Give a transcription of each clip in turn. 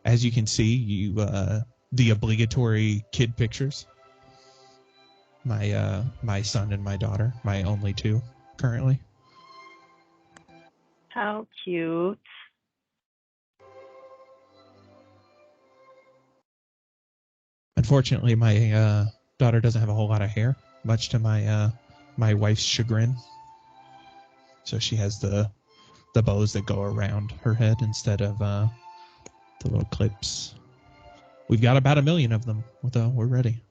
As you can see, the obligatory kid pictures. My son and my daughter, my only two currently. How cute. Unfortunately, my daughter doesn't have a whole lot of hair, much to my wife's chagrin. So she has the bows that go around her head instead of the little clips. We've got about 1 million of them, though. We're ready.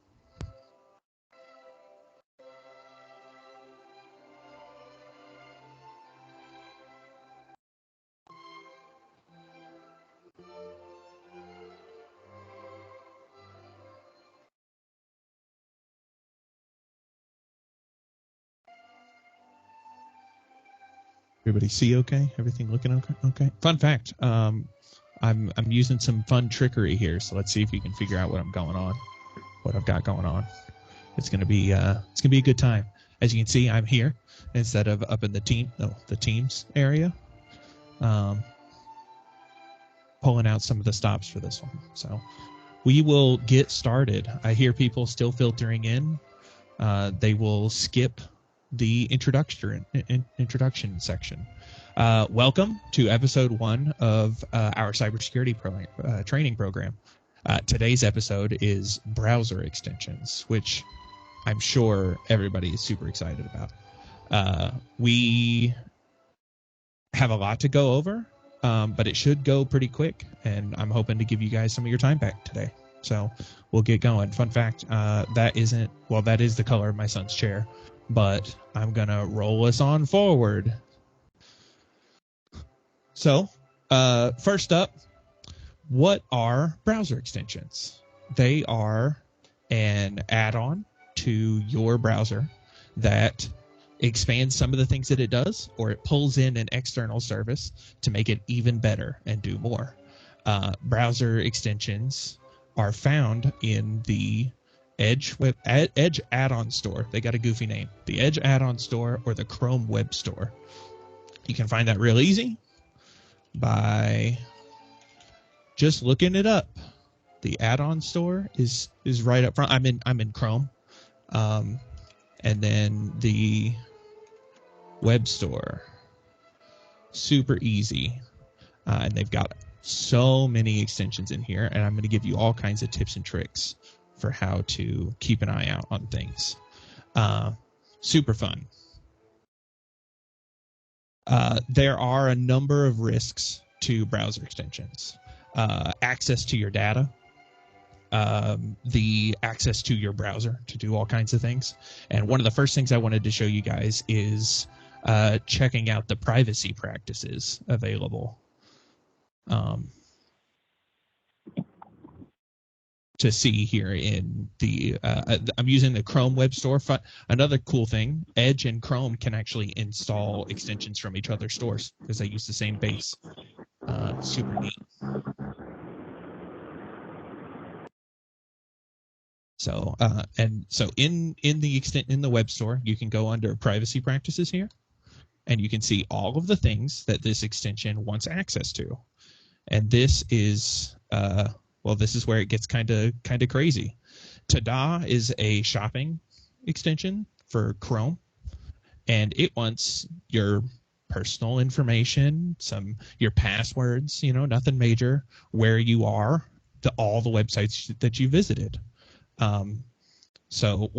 Everybody see okay? Everything looking okay? Okay. Fun fact, I'm using some fun trickery here, so let's see if you can figure out what I've got going on. It's gonna be a good time. As you can see, I'm here instead of up in the teams area. Pulling out some of the stops for this one. So we will get started. I hear people still filtering in. They will skip the introduction section. Welcome to episode 1 of our cybersecurity training program. Today's episode is browser extensions, which I'm sure everybody is super excited about. We have a lot to go over, but it should go pretty quick, and I'm hoping to give you guys some of your time back today. So we'll get going. Fun fact, that is the color of my son's chair, but I'm going to roll us on forward. So first up, what are browser extensions? They are an add-on to your browser that expands some of the things that it does, or it pulls in an external service to make it even better and do more. Browser extensions are found in the Edge add-on store. They got a goofy name. The Edge add-on store or the Chrome web store. You can find that real easy by just looking it up. The add-on store is right up front. I'm in Chrome. And then the web store, super easy. And they've got so many extensions in here, and I'm going to give you all kinds of tips and tricks for how to keep an eye out on things. Super fun. There are a number of risks to browser extensions. Access to your data, the access to your browser to do all kinds of things. And one of the first things I wanted to show you guys is checking out the privacy practices available. To see here in the I'm using the Chrome web store. Another cool thing, Edge and Chrome can actually install extensions from each other's stores because they use the same base. Super neat. So in the web store, you can go under privacy practices here, and you can see all of the things that this extension wants access to. And this is this is where it gets kind of crazy. Tada is a shopping extension for Chrome, and it wants your personal information, your passwords, nothing major, where you are, to all the websites that you visited. So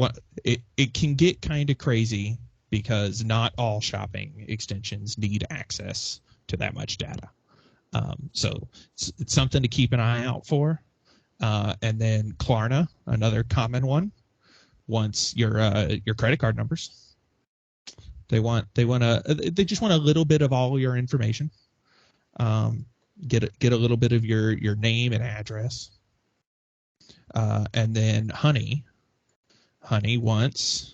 it can get kind of crazy because not all shopping extensions need access to that much data. So it's something to keep an eye out for. And then Klarna, another common one, wants your credit card numbers. They just want a little bit of all your information. Get a little bit of your name and address. And then Honey wants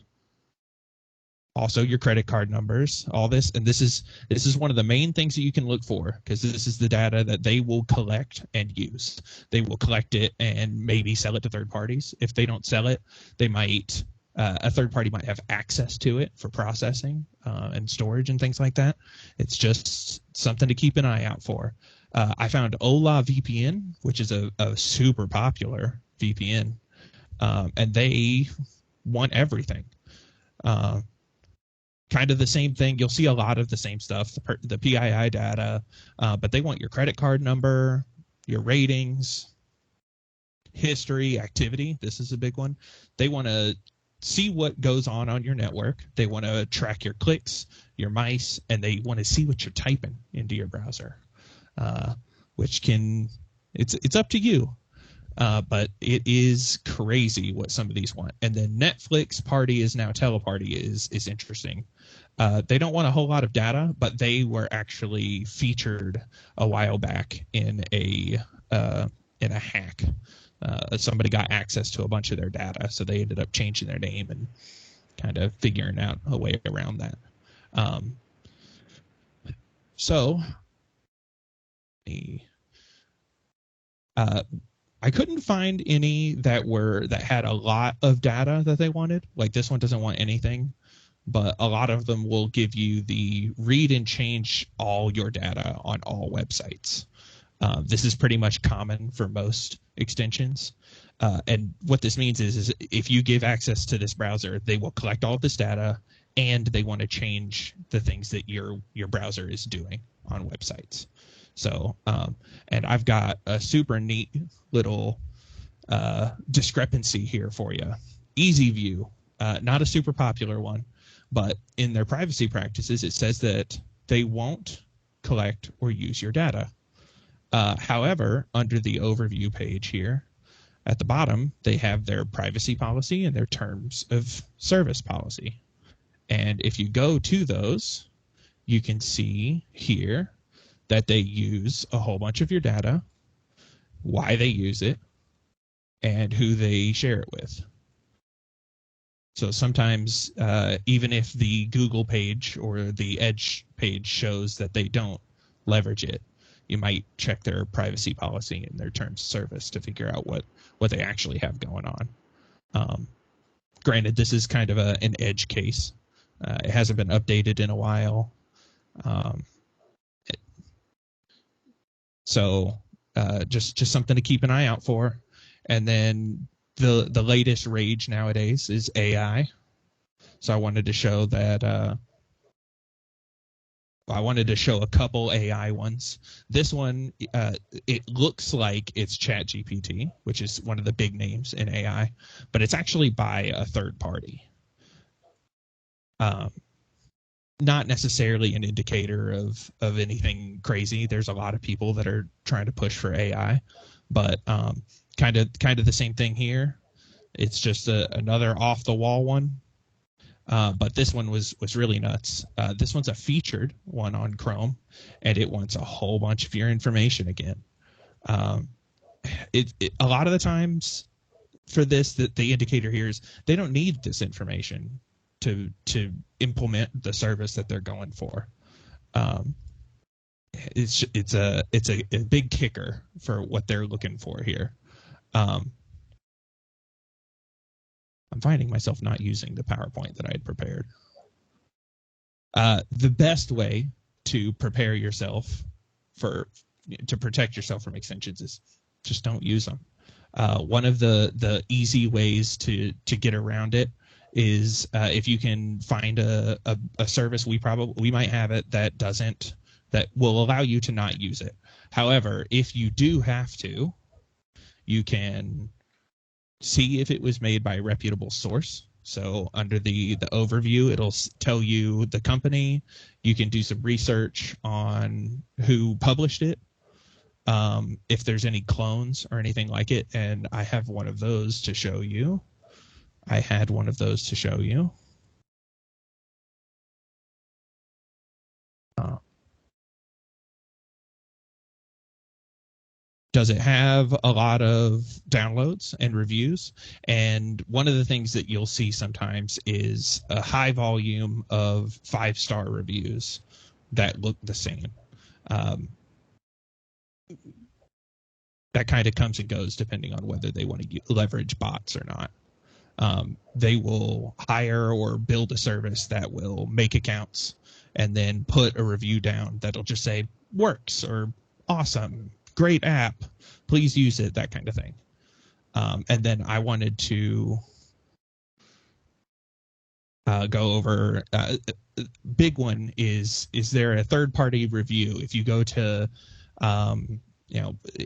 also your credit card numbers, all this. And this is one of the main things that you can look for, because this is the data that they will collect and use. They will collect it and maybe sell it to third parties. If they don't sell it, they might a third party might have access to it for processing and storage and things like that. It's just something to keep an eye out for. I found Ola VPN, which is a super popular VPN, and they want everything. Uh, Kind of the same thing. You'll see a lot of the same stuff, the PII data, but they want your credit card number, your ratings, history, activity. This is a big one. They want to see what goes on your network. They want to track your clicks, your mice, and they want to see what you're typing into your browser, which can it's up to you. But it is crazy what some of these want. And then Netflix Party is now Teleparty is interesting. They don't want a whole lot of data, but they were actually featured a while back in a hack. Somebody got access to a bunch of their data, so they ended up changing their name and kind of figuring out a way around that. So, I couldn't find any that had a lot of data that they wanted. Like this one doesn't want anything, but a lot of them will give you the read and change all your data on all websites. This is pretty much common for most extensions. And what this means is if you give access to this browser, they will collect all of this data and they want to change the things that your browser is doing on websites. So, and I've got a super neat little discrepancy here for you. Easy View, not a super popular one, but in their privacy practices, it says that they won't collect or use your data. However, under the overview page here at the bottom, they have their privacy policy and their terms of service policy. And if you go to those, you can see here that they use a whole bunch of your data, why they use it, and who they share it with. So sometimes, even if the Google page or the Edge page shows that they don't leverage it, you might check their privacy policy and their terms of service to figure out what they actually have going on. Granted, this is kind of an Edge case. It hasn't been updated in a while. So just something to keep an eye out for. And then the latest rage nowadays is AI. So I wanted to show that. I wanted to show a couple AI ones. This one, it looks like it's ChatGPT, which is one of the big names in AI, but it's actually by a third party. Not necessarily an indicator of anything crazy. There's a lot of people that are trying to push for AI, but kind of the same thing here. It's just another off the wall one. But this one was really nuts. This one's a featured one on Chrome, and it wants a whole bunch of your information again. A lot of the times for this, the indicator here is they don't need this information to implement the service that they're going for. It's a big kicker for what they're looking for here. I'm finding myself not using the PowerPoint that I had prepared. The best way to prepare yourself to protect yourself from extensions is just don't use them. One of the easy ways to get around it is if you can find a service, we might have it that will allow you to not use it. However, if you do have to, you can see if it was made by a reputable source. So under the overview, it'll tell you the company. You can do some research on who published it, if there's any clones or anything like it. And I have one of those to show you. I had one of those to show you. Does it have a lot of downloads and reviews? And one of the things that you'll see sometimes is a high volume of 5-star reviews that look the same. That kind of comes and goes depending on whether they want to leverage bots or not. They will hire or build a service that will make accounts and then put a review down that'll just say works or awesome, great app, please use it, that kind of thing. And then I wanted to go over big one is there a third-party review? If you go to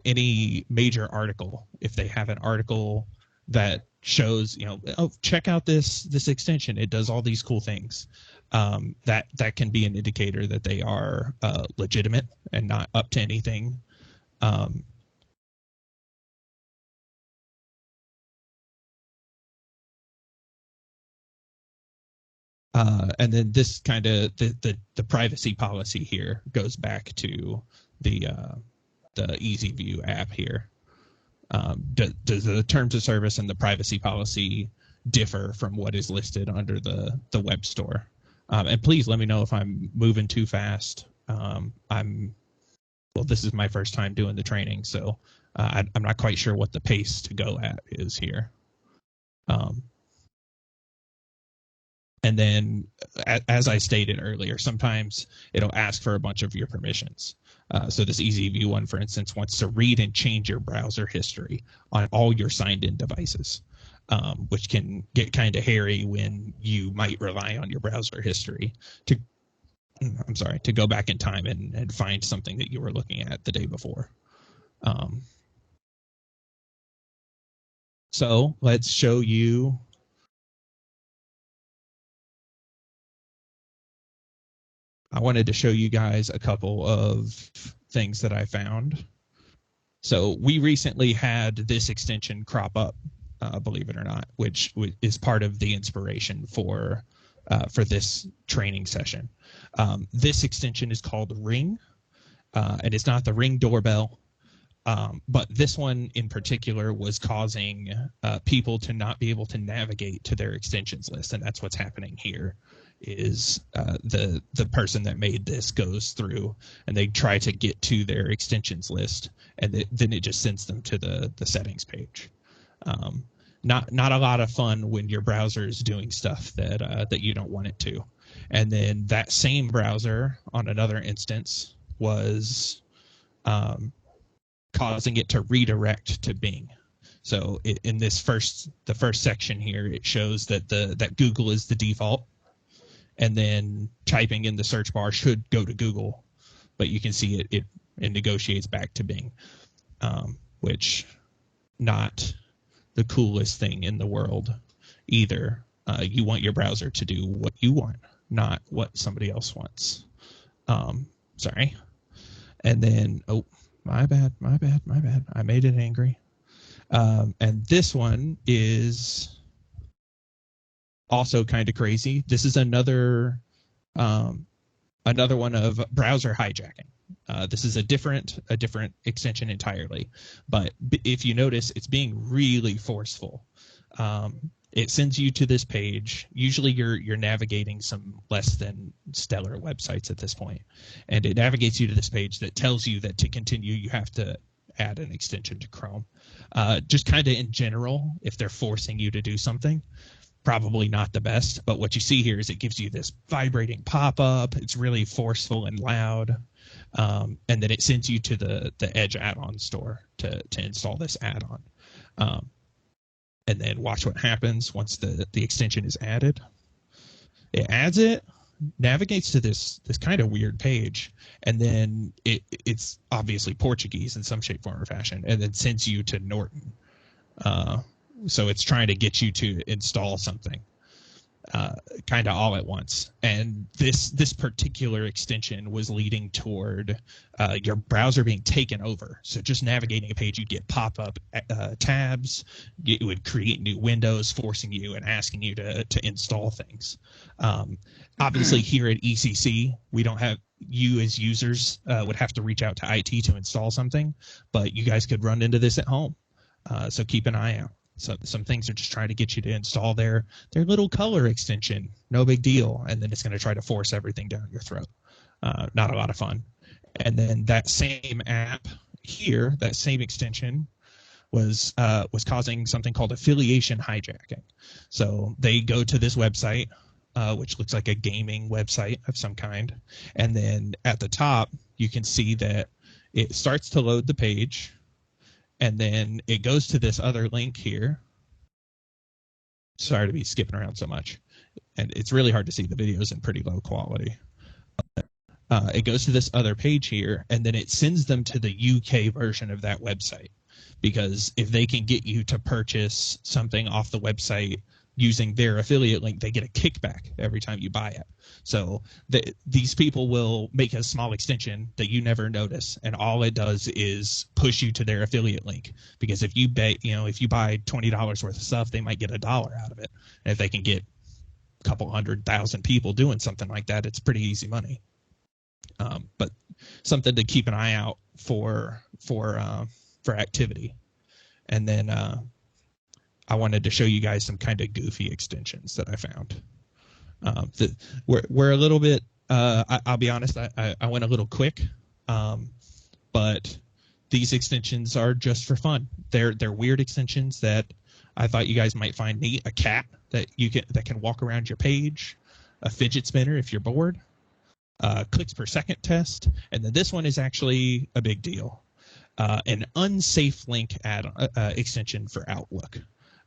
any major article, if they have an article that shows, oh, check out this extension, it does all these cool things, that can be an indicator that they are legitimate and not up to anything. And then this kind of the privacy policy here goes back to the Easy View app here. Does the terms of service and the privacy policy differ from what is listed under the web store? And please let me know if I'm moving too fast. This is my first time doing the training, so I'm not quite sure what the pace to go at is here. And then, as I stated earlier, sometimes it'll ask for a bunch of your permissions. So this Easy View one, for instance, wants to read and change your browser history on all your signed-in devices, which can get kind of hairy when you might rely on your browser history to go back in time and find something that you were looking at the day before. So let's show you. I wanted to show you guys a couple of things that I found. So we recently had this extension crop up, believe it or not, which is part of the inspiration for this training session. This extension is called Ring, and it's not the Ring doorbell, but this one in particular was causing people to not be able to navigate to their extensions list, and that's what's happening here. Is the person that made this goes through and they try to get to their extensions list, and then it just sends them to the settings page. Not a lot of fun when your browser is doing stuff that you don't want it to. And then that same browser on another instance was causing it to redirect to Bing. So in the first section here, it shows that Google is the default. And then typing in the search bar should go to Google, but you can see it negotiates back to Bing, which not the coolest thing in the world either. You want your browser to do what you want, not what somebody else wants. Sorry. And then, oh, my bad. I made it angry. And this one is also kind of crazy. This is another one of browser hijacking. This is a different extension entirely, but if you notice, it's being really forceful. It sends you to this page. Usually you're navigating some less than stellar websites at this point, and it navigates you to this page that tells you that to continue you have to add an extension to Chrome. Just kind of in general, if they're forcing you to do something, probably not the best, but what you see here is it gives you this vibrating pop-up. It's really forceful and loud, and then it sends you to the Edge add-on store to install this add-on, and then watch what happens once the extension is added. It adds it, navigates to this kind of weird page, and then it's obviously Portuguese in some shape, form, or fashion, and then sends you to Norton. So it's trying to get you to install something kind of all at once. And this particular extension was leading toward your browser being taken over. So just navigating a page, you'd get pop-up tabs. It would create new windows, forcing you and asking you to install things. Obviously, here at ECC, we don't have you as users would have to reach out to IT to install something, but you guys could run into this at home. So keep an eye out. So some things are just trying to get you to install their little color extension. No big deal. And then it's going to try to force everything down your throat. Not a lot of fun. And then that same app here, that same extension was causing something called affiliation hijacking. So they go to this website, which looks like a gaming website of some kind. And then at the top, you can see that it starts to load the page, and then it goes to this other link here. Sorry to be skipping around so much, and it's really hard to see. The video's in pretty low quality. It goes to this other page here, and then it sends them to the UK version of that website, because if they can get you to purchase something off the website using their affiliate link, they get a kickback every time you buy it. So these people will make a small extension that you never notice, and all it does is push you to their affiliate link. Because if you buy $20 worth of stuff, they might get $1 out of it. And if they can get a couple 100,000 people doing something like that, it's pretty easy money. But something to keep an eye out for activity. And then I wanted to show you guys some kind of goofy extensions that I found. We're a little bit. I'll be honest. I went a little quick, but these extensions are just for fun. They're weird extensions that I thought you guys might find neat. A cat that can walk around your page, a fidget spinner if you're bored, clicks per second test, and then this one is actually a big deal. An unsafe link extension for Outlook.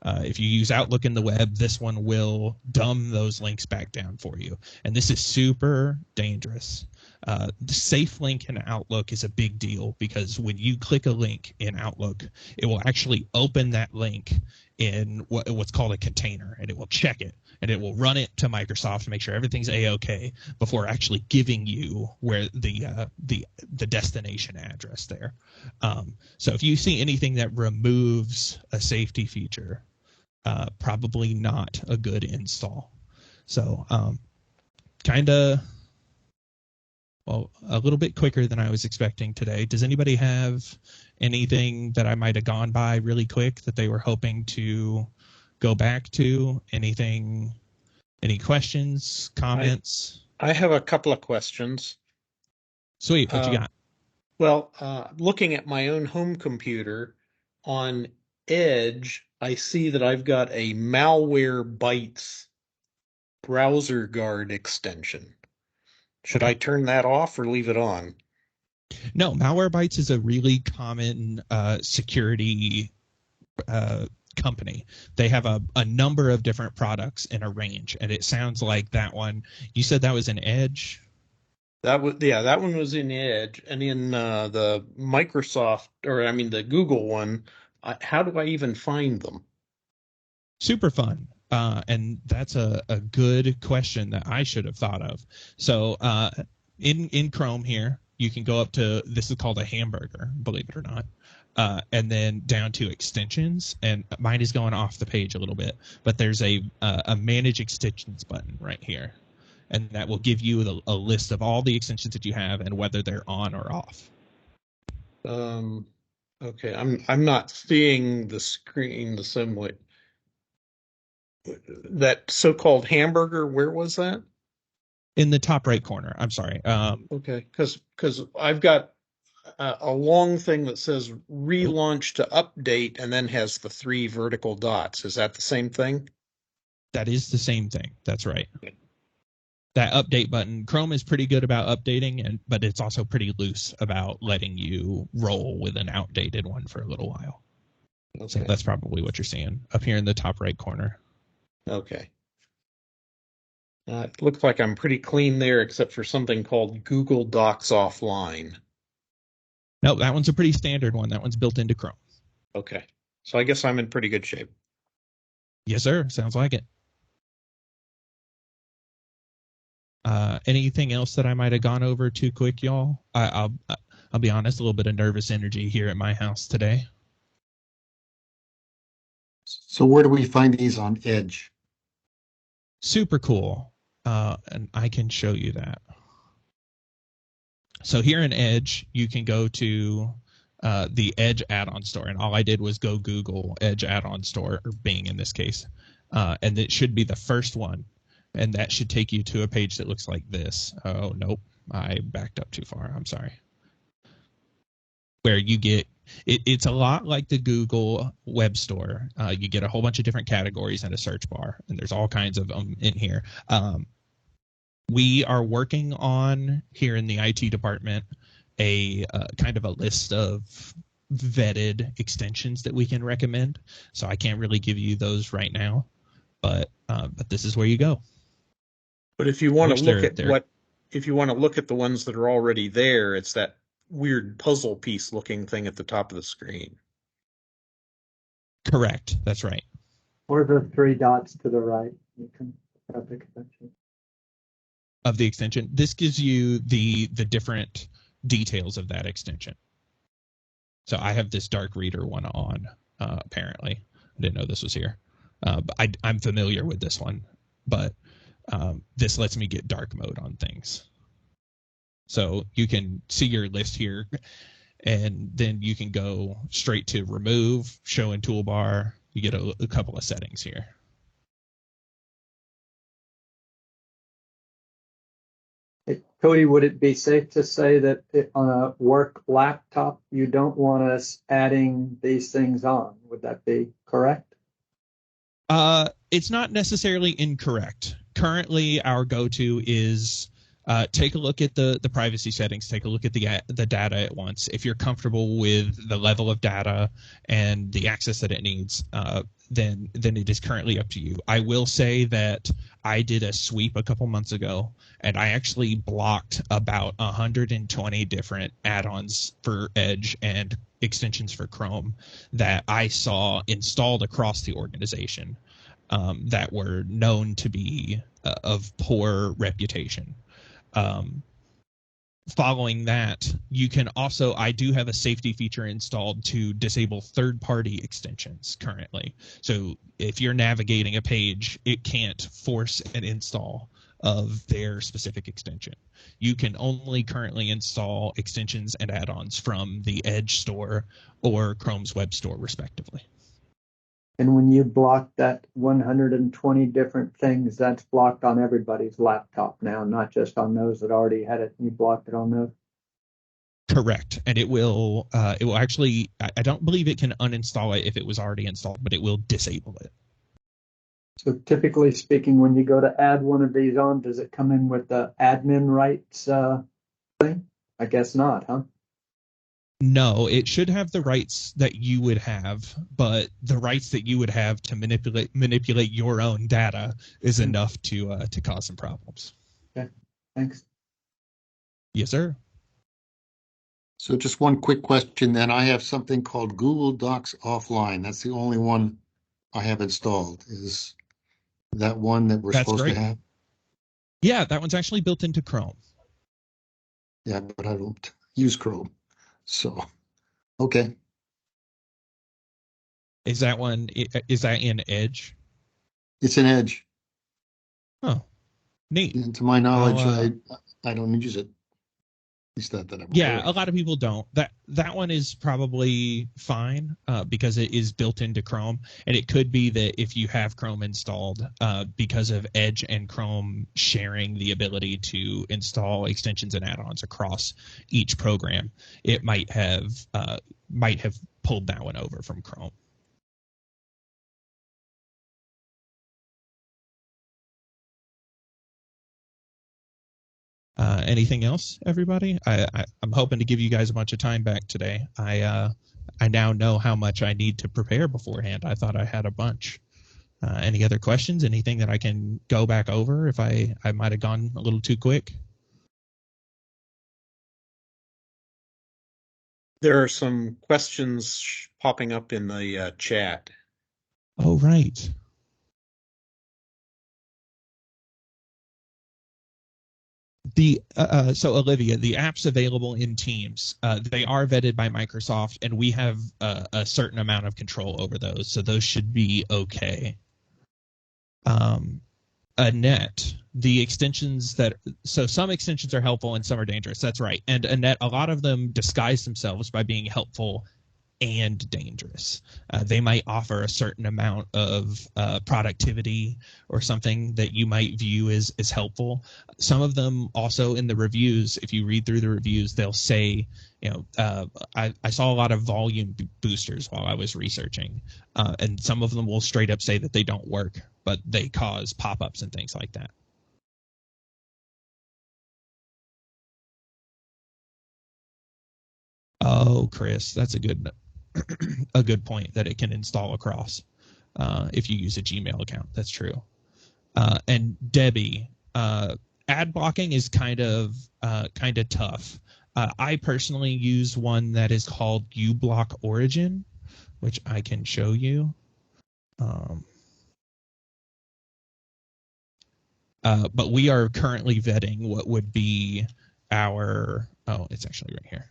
If you use Outlook in the web, this one will dumb those links back down for you. And this is super dangerous. The safe link in Outlook is a big deal, because when you click a link in Outlook, it will actually open that link in what's called a container, and it will check it, and it will run it to Microsoft to make sure everything's A-OK before actually giving you where the destination address there. So if you see anything that removes a safety feature, probably not a good install. So a little bit quicker than I was expecting today. Does anybody have anything that I might have gone by really quick that they were hoping to go back to? Any questions, comments? I have a couple of questions. Sweet. What you got? Well, looking at my own home computer on Edge, I see that I've got a Malwarebytes browser guard extension. Should I turn that off or leave it on? No, Malwarebytes is a really common security company. They have a number of different products in a range, and it sounds like that one. You said that was an Edge? That one was in Edge, and in the the Google one. How do I even find them? Super fun. And that's a good question that I should have thought of. So in Chrome here, you can go up to, this is called a hamburger, believe it or not, and then down to extensions. And mine is going off the page a little bit, but there's a manage extensions button right here. And that will give you a list of all the extensions that you have and whether they're on or off. Okay, I'm not seeing the screen the same way. That so-called hamburger, where was that? In the top right corner. I'm sorry. Okay, because I've got a long thing that says relaunch to update and then has the 3 vertical dots. Is that the same thing? That is the same thing. That's right. Okay. That update button, Chrome is pretty good about updating, but it's also pretty loose about letting you roll with an outdated one for a little while. Okay. So that's probably what you're seeing up here in the top right corner. Okay. It looks like I'm pretty clean there, except for something called Google Docs Offline. No, that one's a pretty standard one. That one's built into Chrome. Okay. So I guess I'm in pretty good shape. Yes, sir. Sounds like it. Anything else that I might have gone over too quick, y'all? I'll be honest, a little bit of nervous energy here at my house today. So where do we find these on Edge? Super cool. And I can show you that. So here in Edge, you can go to the Edge add-on store. And all I did was go Google Edge add-on store, or Bing in this case. And it should be the first one. And that should take you to a page that looks like this. Oh, nope. I backed up too far. I'm sorry. Where you get, it's a lot like the Google web store. You get a whole bunch of different categories and a search bar, and there's all kinds of them in here. We are working on, here in the IT department, a kind of a list of vetted extensions that we can recommend. So I can't really give you those right now, but this is where you go. But if you want to Which look they're- at they're- if you want to look at the ones that are already there, it's that weird puzzle piece looking thing at the top of the screen. Correct. That's right. Or the three dots to the right. You can put up extension. Of the extension, this gives you the different details of that extension. So I have this dark reader one on, apparently. I didn't know this was here. But I'm familiar with this one, but this lets me get dark mode on things. So you can see your list here, and then you can go straight to remove, show in toolbar. You get a couple of settings here. Cody, would it be safe to say that on a work laptop, you don't want us adding these things on? Would that be correct? It's not necessarily incorrect. Currently, our go-to is take a look at the privacy settings, take a look at the data at once. If you're comfortable with the level of data and the access that it needs, then it is currently up to you. I will say that I did a sweep a couple months ago, and I actually blocked about 120 different add-ons for Edge and extensions for Chrome that I saw installed across the organization that were known to be of poor reputation. Following that, you can also, I do have a safety feature installed to disable third-party extensions currently. So if you're navigating a page, it can't force an install of their specific extension. You can only currently install extensions and add-ons from the Edge store or Chrome's web store, respectively. And when you block that 120 different things, that's blocked on everybody's laptop now, not just on those that already had it. You blocked it on those. Correct, and it will actually. I don't believe it can uninstall it if it was already installed, but it will disable it. So typically speaking, when you go to add one of these on, does it come in with the admin rights thing? I guess not, huh? No, it should have the rights that you would have, but the rights that you would have to manipulate your own data is enough to cause some problems. Okay, thanks. Yes, sir. So just one quick question then. I have something called Google Docs Offline. That's the only one I have installed. Is that one that we're That's supposed great. to have? Yeah, that one's actually built into Chrome. Yeah, but I don't use Chrome. So, okay. Is that in Edge? It's an Edge. Oh, neat. And to my knowledge, Well, I don't use it. At least not that I'm Yeah, aware a of. lot of people don't. That one is probably fine because it is built into Chrome, and it could be that if you have Chrome installed, because of Edge and Chrome sharing the ability to install extensions and add-ons across each program, it might have pulled that one over from Chrome. Anything else, everybody? I'm hoping to give you guys a bunch of time back today. I now know how much I need to prepare beforehand. I thought I had a bunch. Any other questions? Anything that I can go back over if I might have gone a little too quick? There are some questions popping up in the chat. Oh, right. So Olivia, the apps available in Teams, they are vetted by Microsoft, and we have a certain amount of control over those, so those should be okay. Annette, the extensions so some extensions are helpful and some are dangerous. That's right. And Annette, a lot of them disguise themselves by being helpful and dangerous. They might offer a certain amount of productivity or something that you might view as helpful. Some of them also in the reviews, if you read through the reviews, they'll say, I saw a lot of volume boosters while I was researching, and some of them will straight up say that they don't work, but they cause pop-ups and things like that. Oh, Chris, that's a good a good point that it can install across if you use a Gmail account. That's true. And Debbie, ad blocking is kind of tough. I personally use one that is called uBlock Origin, which I can show you. But we are currently vetting what would be our, oh, it's actually right here,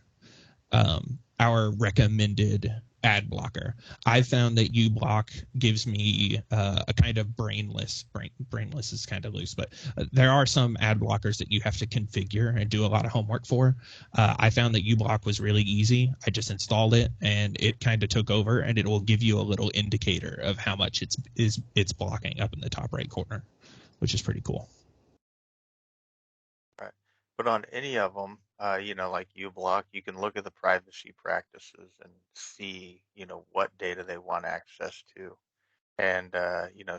our recommended ad blocker. I found that uBlock gives me a kind of brainless is kind of loose, but there are some ad blockers that you have to configure and do a lot of homework for. I found that uBlock was really easy. I just installed it and it kind of took over, and it will give you a little indicator of how much it's blocking up in the top right corner, which is pretty cool. Right. But on any of them, like uBlock, you can look at the privacy practices and see, what data they want access to, and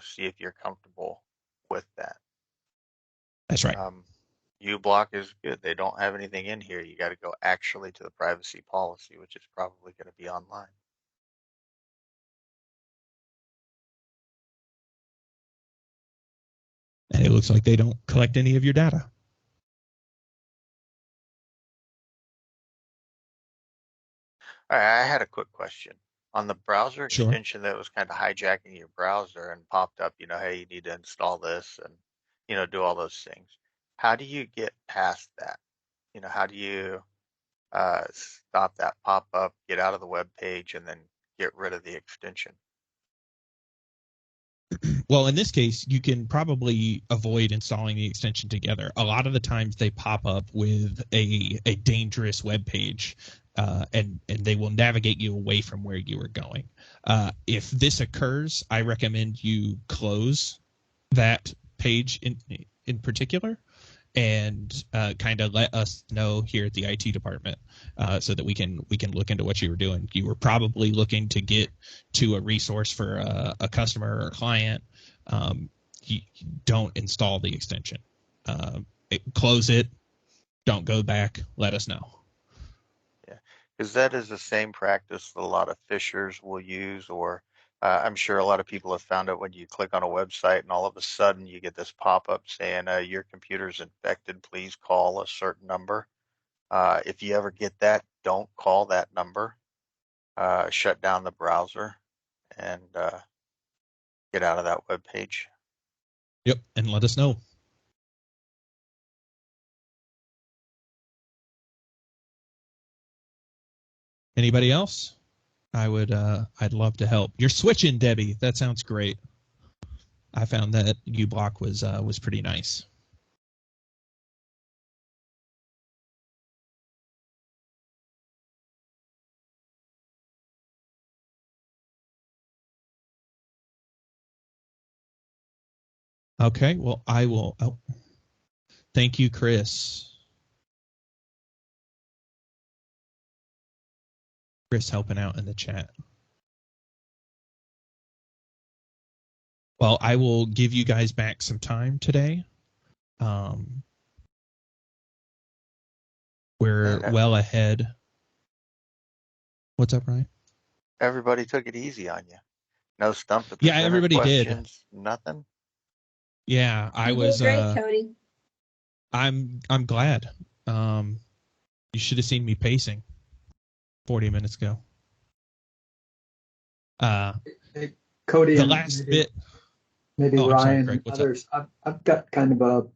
see if you're comfortable with that. That's right. uBlock is good. They don't have anything in here. You got to go actually to the privacy policy, which is probably going to be online. And it looks like they don't collect any of your data. All right, I had a quick question. On the browser Sure. extension that was kind of hijacking your browser and popped up, hey, you need to install this and, do all those things. How do you get past that? How do you stop that pop up, get out of the web page, and then get rid of the extension? Well, in this case, you can probably avoid installing the extension together. A lot of the times they pop up with a dangerous web page, and they will navigate you away from where you were going. If this occurs, I recommend you close that page in particular, and kind of let us know here at the IT department so that we can look into what you were doing. You were probably looking to get to a resource for a customer or a client. You don't install the extension. Close it. Don't go back. Let us know. Yeah, because that is the same practice that a lot of phishers will use, or I'm sure a lot of people have found it when you click on a website and all of a sudden you get this pop-up saying your computer's infected, please call a certain number. If you ever get that, don't call that number. Shut down the browser and get out of that web page. Yep, and let us know. Anybody else? I'd love to help. You're switching, Debbie. That sounds great. I found that uBlock was pretty nice. Okay, well, I will. Oh, thank you, Chris. Chris helping out in the chat. Well, I will give you guys back some time today. We're well ahead. What's up, Ryan? Everybody took it easy on you. No stump the Yeah, everybody questions, did. Nothing. Yeah, I You was did great, Cody. I'm glad. You should have seen me pacing 40 minutes ago. Hey, Cody, the last bit. Maybe Ryan, sorry, Craig, and others. I've got kind of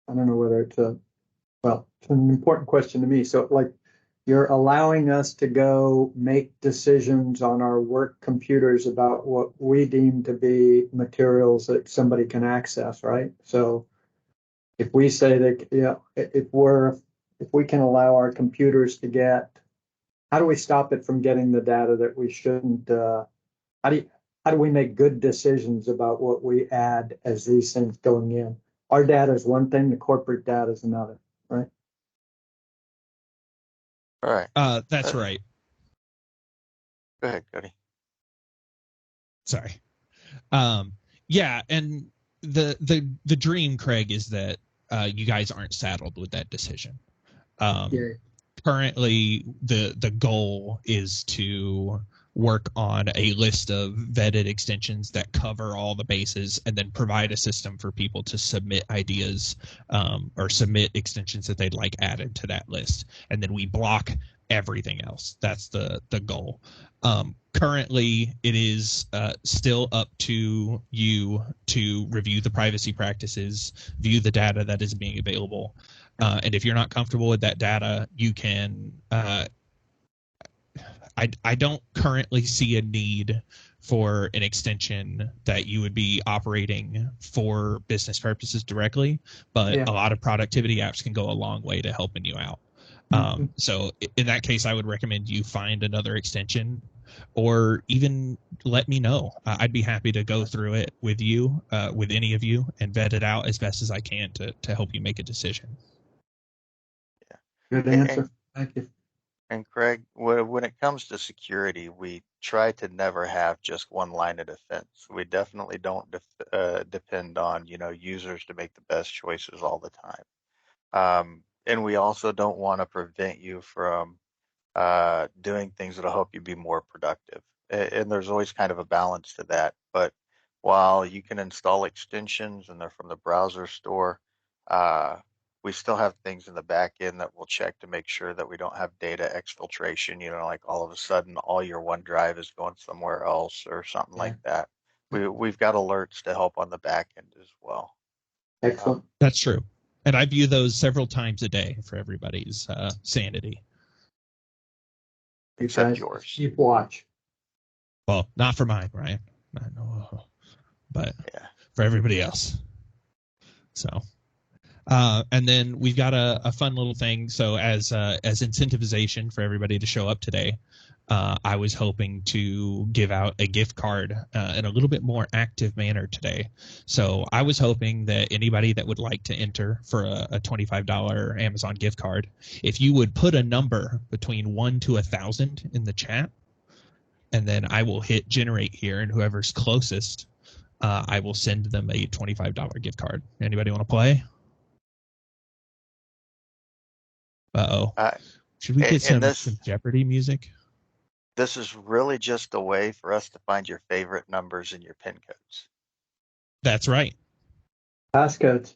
I don't know whether it's it's an important question to me. So, like, you're allowing us to go make decisions on our work computers about what we deem to be materials that somebody can access, right? So, if we say that, if we can allow our computers to get, how do we stop it from getting the data that we shouldn't? How do we make good decisions about what we add as these things going in? Our data is one thing, the corporate data is another, right? All right. That's right. Go ahead, Cody. Sorry. Yeah, and the dream, Craig, is that you guys aren't saddled with that decision. Yeah. currently the goal is to work on a list of vetted extensions that cover all the bases, and then provide a system for people to submit ideas or submit extensions that they'd like added to that list, and then we block everything else. That's the goal. Currently, it is still up to you to review the privacy practices, view the data that is being available, and if you're not comfortable with that data, you can. I don't currently see a need for an extension that you would be operating for business purposes directly, but a lot of productivity apps can go a long way to helping you out. So in that case, I would recommend you find another extension, or even let me know. I'd be happy to go through it with you, with any of you, and vet it out as best as I can to help you make a decision. Good answer. Thank you. And Craig, when it comes to security, we try to never have just one line of defense. We definitely don't depend on, users to make the best choices all the time. And we also don't want to prevent you from doing things that'll help you be more productive. And there's always kind of a balance to that. But while you can install extensions and they're from the browser store, we still have things in the back end that we'll check to make sure that we don't have data exfiltration, like all of a sudden all your OneDrive is going somewhere else or something like that. We've got alerts to help on the back end as well. Excellent. That's true. And I view those several times a day for everybody's sanity. Except yours. Keep watch. Well, not for mine, Ryan. But for everybody else. So, and then we've got a fun little thing. So as incentivization for everybody to show up today, I was hoping to give out a gift card in a little bit more active manner today. So I was hoping that anybody that would like to enter for a $25 Amazon gift card, if you would put a number between 1 to 1,000 in the chat, and then I will hit generate here, and whoever's closest, I will send them a $25 gift card. Anybody want to play? Should we get some Jeopardy music? This is really just a way for us to find your favorite numbers and your PIN codes. That's right. Passcodes.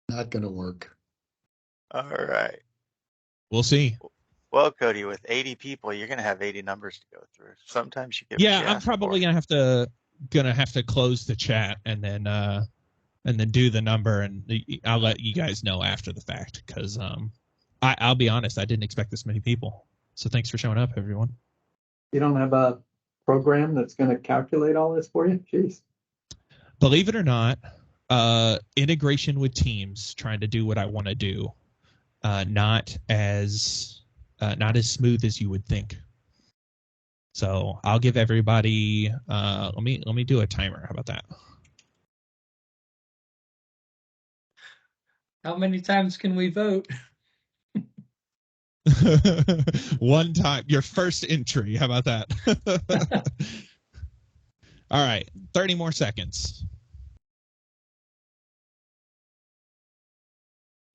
Not going to work. All right. We'll see. Well, Cody, with 80 people, you're going to have 80 numbers to go through. Sometimes you get. Yeah, I'm probably going to have to close the chat and then do the number, and I'll let you guys know after the fact, because I'll be honest, I didn't expect this many people. So thanks for showing up, everyone. You don't have a program that's going to calculate all this for you? Jeez. Believe it or not, integration with Teams, trying to do what I want to do, not as smooth as you would think. So I'll give everybody. Let me do a timer. How about that? How many times can we vote? One time. Your first entry. How about that? All right. 30 more seconds.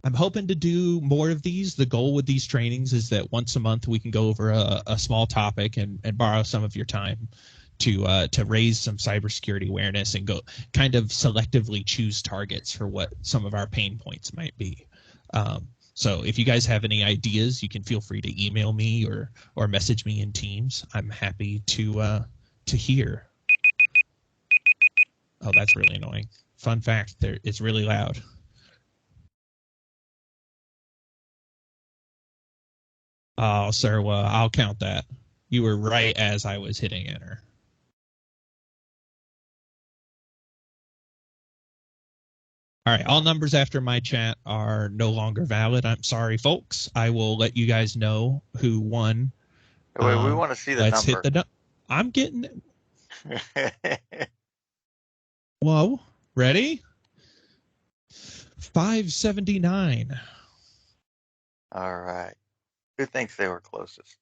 I'm hoping to do more of these. The goal with these trainings is that once a month we can go over a small topic and borrow some of your time to raise some cybersecurity awareness and go kind of selectively choose targets for what some of our pain points might be. So if you guys have any ideas, you can feel free to email me or message me in Teams. I'm happy to hear. Oh, that's really annoying. Fun fact, it's really loud. Oh, sir, well, I'll count that. You were right as I was hitting enter. All right, all numbers after my chat are no longer valid. I'm sorry, folks. I will let you guys know who won. Wait, we want to see the let's number. Hit the I'm getting it. Whoa, ready? 579. All right. Who thinks they were closest?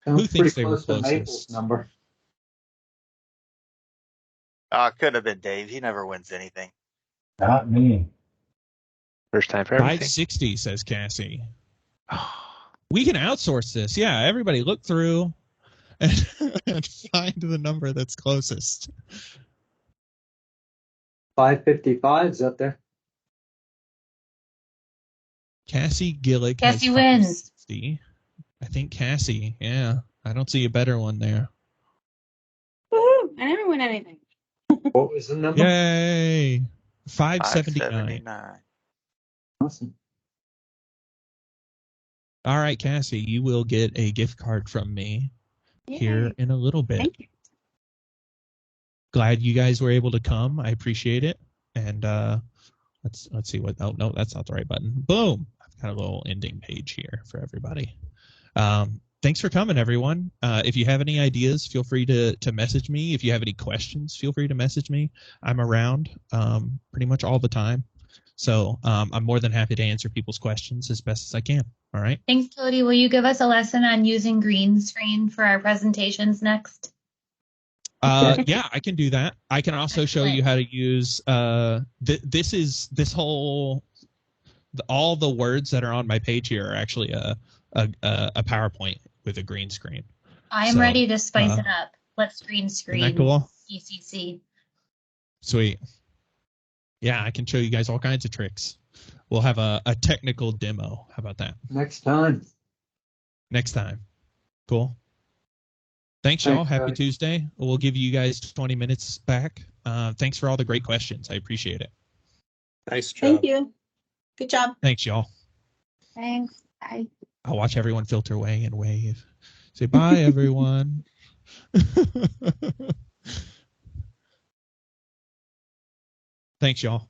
Who thinks they were close to closest? Maple's number. It could have been Dave. He never wins anything. Not me. First time for everything. 560 says Cassie. We can outsource this. Yeah, everybody look through and, and find the number that's closest. 555's up there. Cassie Gillick Cassie has wins. 560. I think Cassie, yeah. I don't see a better one there. Woohoo! I never win anything. What was the number? Yay! 579. 579. Awesome. All right, Cassie, you will get a gift card from me here Yay. in a little bit. Thank you. Glad you guys were able to come. I appreciate it. And let's see what. Oh no, that's not the right button. Boom! I've got a little ending page here for everybody. Thanks for coming, everyone. If you have any ideas, feel free to message me. If you have any questions, feel free to message me. I'm around pretty much all the time. So I'm more than happy to answer people's questions as best as I can. All right. Thanks, Cody. Will you give us a lesson on using green screen for our presentations next? Yeah, I can do that. I can also show you how to use all the words that are on my page here are actually a PowerPoint with a green screen. I'm ready to spice it up. Let's green screen. Isn't that cool? ECC. Sweet. Yeah, I can show you guys all kinds of tricks. We'll have a technical demo. How about that? Next time. Next time. Cool. Thanks, y'all. Happy Cody. Tuesday. We'll give you guys 20 minutes back. Thanks for all the great questions. I appreciate it. Nice job. Thank you. Good job. Thanks, y'all. Thanks. Bye. I'll watch everyone filter away and wave. Say bye, everyone. Thanks, y'all.